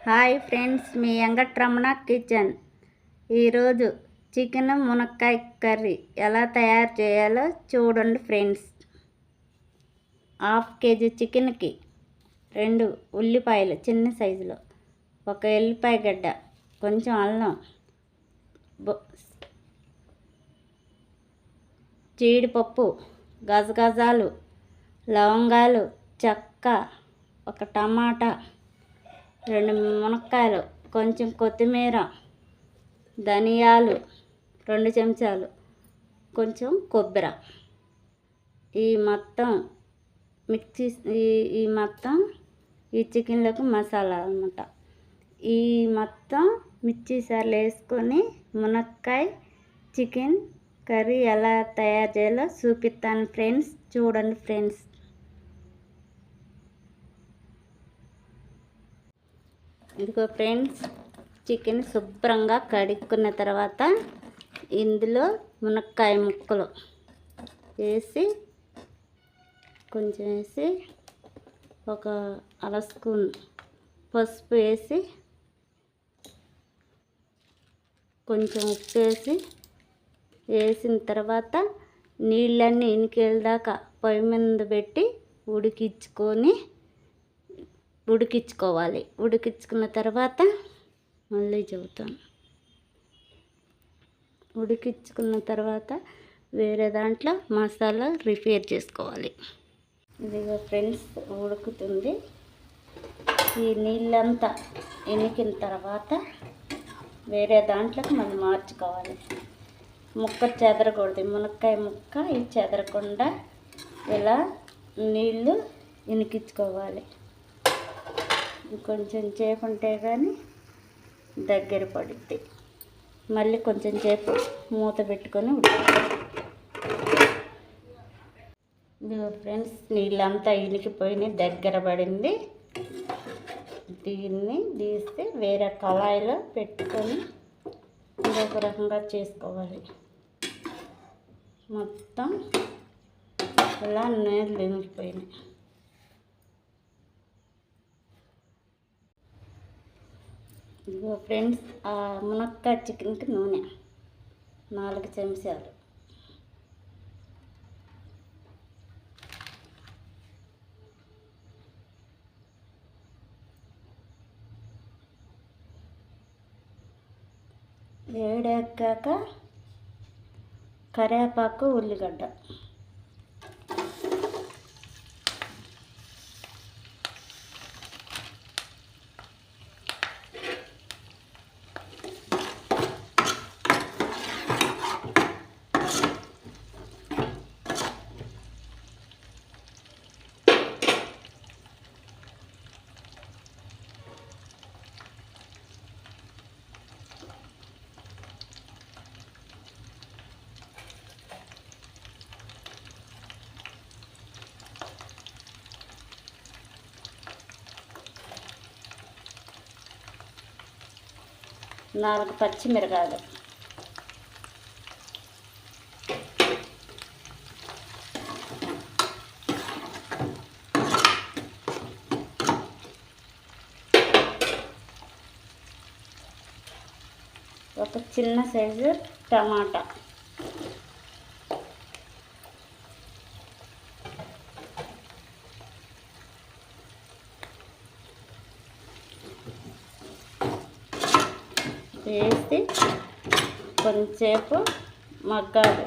Hi friends, మీ Venkataramana kitchen. ఈరోజు chicken మునక్కాయ curry ఎలా తయారు చేయాలో చూడండి ఫ్రెండ్స్. హాఫ్ కేజీ చికెన్కి 2 ఉల్లిపాయలు చిన్న సైజులో, 1 ఎల్లిపాయ గడ్డ, కొంచెం అల్లం, జీడిపప్పు, గజగజాలు, లవంగాలు, చెక్క, 1 టమాటా, 2 మునక్కాయలు, కొంచెం కొత్తిమీర, ధనియాలు 2 చెంచాలు, కొంచెం కొబ్బరి. ఈ మొత్తం మిక్సీ ఈ చికెన్లోకి మసాలా అన్నమాట. ఈ మొత్తం మిర్చి సార్లు వేసుకొని మునక్కాయ చికెన్ కర్రీ ఎలా తయారు చేయాలో చూపిస్తాను ఫ్రెండ్స్. చూడండి ఫ్రెండ్స్. ఇదిగో ఫ్రెండ్స్, చికెన్ శుభ్రంగా కడుక్కున్న తర్వాత ఇందులో మునక్కాయ ముక్కలు వేసి కొంచెం వేసి 1 స్పూన్ పసుపు వేసి కొంచెం ఉప్పు వేసిన తర్వాత నీళ్ళన్నీ ఇనికేదాకా పొయ్యి మీద పెట్టి ఉడికించుకోవాలి. ఉడికించుకున్న తర్వాత మళ్ళీ చెబుతాను. ఉడికించుకున్న తర్వాత వేరే దాంట్లో మసాలా ప్రిపేర్ చేసుకోవాలి. ఇదిగో ఫ్రెండ్స్, ఉడుకుతుంది. ఈ నీళ్ళంతా ఇనికిన తర్వాత వేరే దాంట్లోకి మళ్ళీ మార్చుకోవాలి. ముక్క చెదరకూడదు. మునక్కాయ ముక్క ఇది చెదరకుండా ఇలా నీళ్ళు ఇనికించుకోవాలి. కొంచెం సేపు ఉంటే కానీ దగ్గర పడుద్ది. మళ్ళీ కొంచెం సేపు మూత పెట్టుకొని ఉడుకుతుంది. ఇదిగో ఫ్రెండ్స్, నీళ్ళంతా ఇనికిపోయి దగ్గర పడింది. దీన్ని తీస్తే వేరే కళాయిలో పెట్టుకొని ఇంకొక రకంగా చేసుకోవాలి. మొత్తం ఇలా నీళ్ళు ఇనికిపోయినాయి. ఇదిగో ఫ్రెండ్స్, ఆ మునక్కాయ చికెన్కి నూనె 4 చెంచాలు, వేడెక్కాక కరివేపాకు, ఉల్లిగడ్డ, నాలుగు పచ్చిమిరకాయలు, ఒక చిన్న సైజు టమాటా, వేసి కొంచెంసేపు మగ్గాలి.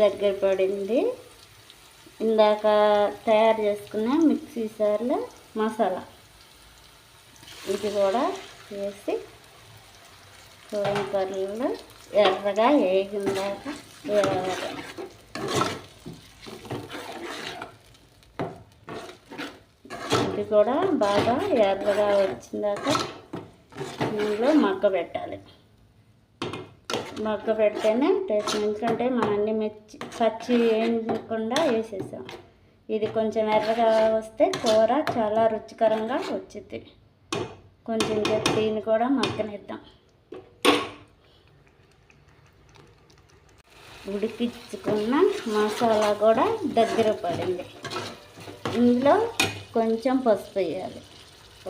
దగ్గర పడింది. ఇందాక తయారు చేసుకున్న మిక్సీ సార్లో మసాలా ఇది కూడా వేసి కర్రీలో ఎర్రగా వేగిందాక వేయాలి. ఇది కూడా బాగా ఎర్రగా వచ్చిందాక ఇందులో మగ్గ పెట్టాలి. మగ్గ పెడితేనే టేస్ట్. ఎందుకంటే మనం అన్ని పచ్చి వేయకుండా వేసేసాం. ఇది కొంచెం ఎర్రగా వస్తే కూర చాలా రుచికరంగా వచ్చింది. కొంచెం దీన్ని కూడా మగ్గనిద్దాం. ఉడికించుకున్న మసాలా కూడా దగ్గర పడింది. ఇందులో కొంచెం పసుపు వేయాలి,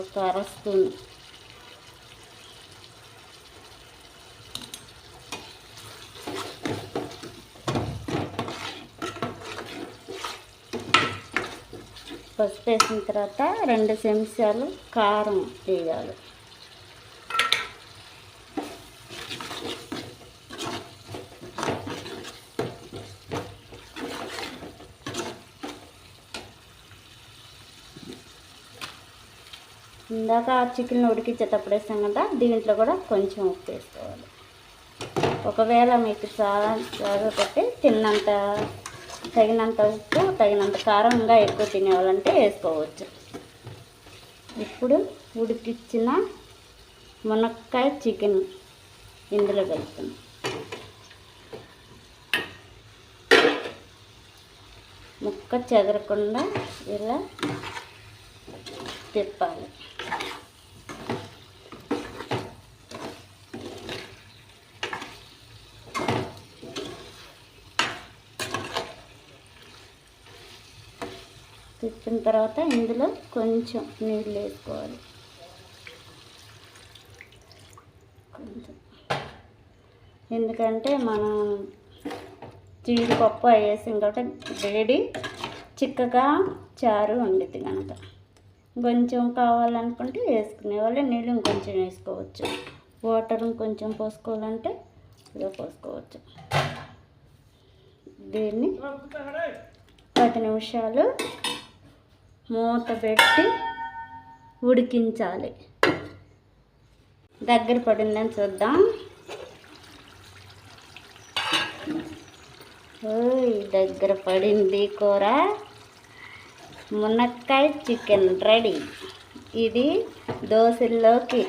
ఒక అర స్పూన్. పసుపు వేసిన తర్వాత 2 చెంచాలు కారం వేయాలి. ఇందాక చికెన్ ఉడికించేటప్పుడు వేసాం కదా, దీంట్లో కూడా కొంచెం ఉప్పు వేసుకోవాలి. ఒకవేళ మీకు చాలా పెట్టి తగినంత ఉప్పు, తగినంత కారంగా ఎక్కువ తినేవాళ్ళంటే వేసుకోవచ్చు. ఇప్పుడు ఉడికించిన మునక్కాయ చికెన్ ఇందులో కలుపుతున్నాం. ముక్క చెదరకుండా ఇలా తిప్పాలి. తిప్పిన తర్వాత ఇందులో కొంచెం నీళ్ళు వేసుకోవాలి. కొంచెం, ఎందుకంటే మనం జీడిపప్పు వేసాం కాబట్టి వేడి చిక్కగా చారు వండిద్ది కనుక. కొంచెం కావాలనుకుంటే వేసుకునే వాళ్ళు నీళ్ళు ఇంకొంచెం వేసుకోవచ్చు. వాటర్ కొంచెం పోసుకోవాలంటే ఇలా పోసుకోవచ్చు. దీన్ని 10 నిమిషాలు మూత పెట్టి ఉడికించాలి. దగ్గర పడిందని చూద్దాం. దగ్గర పడింది కూర. మునక్కాయ చికెన్ రెడీ. ఇది దోశల్లోకి,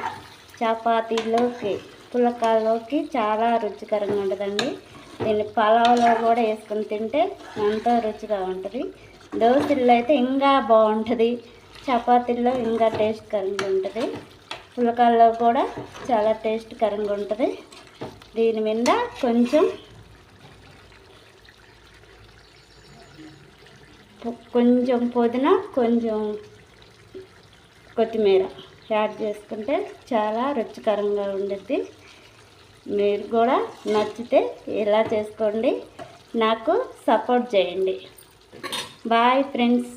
చపాతీలోకి, పులకాల్లోకి చాలా రుచికరంగా ఉంటుందండి. దీన్ని పలావ్లో కూడా వేసుకొని తింటే ఎంతో రుచిగా ఉంటుంది. దోశల్లో అయితే ఇంకా బాగుంటుంది, చపాతీల్లో ఇంకా టేస్ట్కరంగా ఉంటుంది, పులకాల్లో కూడా చాలా టేస్ట్కరంగా ఉంటుంది. దీని మీద కొంచెం పుదీనా, కొంచెం కొత్తిమీర యాడ్ చేసుకుంటే చాలా రుచికరంగా ఉంటుంది. మీరు కూడా నచ్చితే ఇలా చేసుకోండి, నాకు సపోర్ట్ చేయండి. Bye friends.